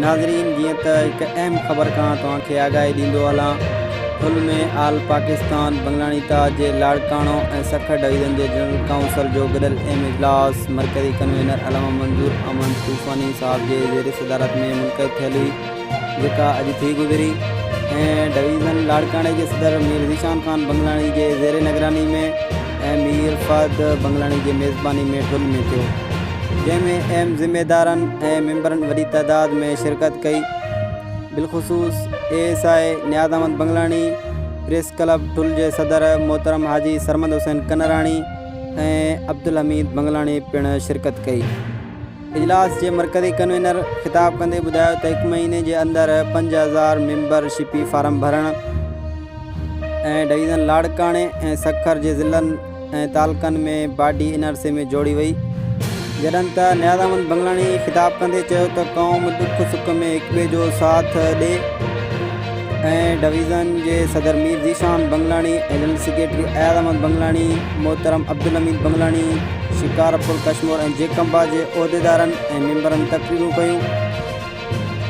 नाज़रीन जीअं त हिकु अहम ख़बर खां तव्हांखे आगाही ॾींदो हलां। फुल में आल पाकिस्तान बंगलानी ताज जे लाड़काणो ऐं सखर डिवीज़न जे जनरल काउंसिल जो गॾियल अहम इजलास मरकज़ी कन्वीनर अलामा मंज़ूर अहमद तूफ़ानी साहब जे ज़ेर सदारत में मुनक़िद थियल हुई, जेका अॼु थी गुज़री ऐं डिवीज़न लाड़काणे जे सदर मीर ज़ीशान ख़ान बंगलानी जे ज़ेर निगरानी में ऐं मीर फ़हद बंगलानी जे मेज़बानी में फुल में थियो, जंहिंमें अहम ज़िम्मेदारनि ऐं मेंबरनि वॾी तइदाद में शिरकत कई। बिलख़ुसूस ASI नियाज़ अहमद बंगलानी, प्रेस क्लब ठुल जे सदर मोहतरम हाजी सरमद हुसैन कनराणी ऐं अब्दुल हमीद बंगलानी पिणु शिरकत कई। इजलास जे मरकज़ी कन्वीनर ख़िताब कंदे ॿुधायो त 1 महीने जे अंदरि 5000 मेंबरशिपी फारम भरणु ऐं डिवीज़न लाड़काणे ऐं सखर जे ज़िलनि ऐं तालुक़नि में बाडी NRC में जोड़ी वई। जॾहिं त नियाज़ अहमद बंगलानी ख़िताब कंदे चयो त क़ौम दुख सुख में हिक ॿिए जो साथ ॾिए ऐं डिवीज़न जे सदर मीर ज़ीशान बंगलानी ऐं जनरल सेक्रेटरी अयाज़ अहमद बंगलानी, मोहतरम अब्दुल हमीद बंगलानी, शिकारपुर कश्मीर ऐं जेकंबा जे उहिदेदारनि ऐं मेंबरनि तक़रीरूं कयूं।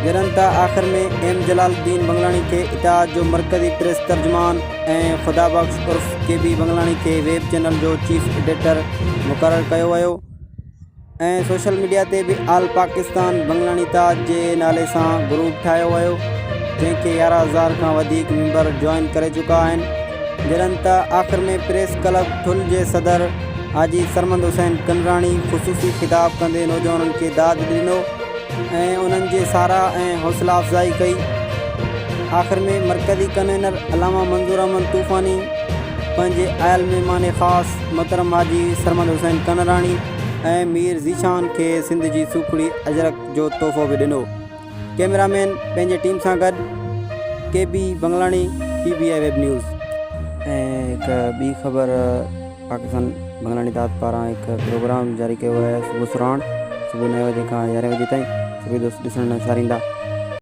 जॾहिं त आख़िर में एम जलालुद्दीन बंगलानी खे इतिहाद जो मरकज़ी प्रेस तर्जुमान ऐं ख़ुदाबख्श उर्फ़ KB बंगलानी खे वेब चैनल जो चीफ एडिटर मुक़ररु कयो वियो ऐं सोशल मीडिया ते बि आल पाकिस्तान बंगलानी ताज जे नाले सां ग्रुप ठाहियो वियो, जंहिंखे 11,000 खां वधीक मेंबर जॉइन करे चुका आहिनि। जॾहिं त आख़िर में प्रेस क्लब ठुल जे सदर हाजी सरमद हुसैन कनराणी ख़ुसूसी ख़िताब कंदे नौजवाननि खे दाद ॾिनो ऐं उन्हनि जे साराह ऐं हौसला अफ़ज़ाई कई। आख़िर में मरकज़ी कन्वीनर अलामा मंज़ूर अहमद तूफ़ानी पंहिंजे आयल महिमान ख़ासि मोहतरम हाजी सरमद हुसैन कनराणी ऐं मीर ज़ीशान खे सिंध जी सूखड़ी अजरक जो तोहफ़ो बि ॾिनो। कैमरामैन पंहिंजे टीम सां गॾु KB बंगलानी, PBI वेब न्यूज़। ऐं हिकु ॿी ख़बर, पाकिस्तान बंगलानी ताज पारां हिकु प्रोग्राम जारी कयो आहे सुबुह सुराण, सुबुह 9 बजे खां 11 बजे ताईं। सभी दोस्त ॾिसण न विसारींदा।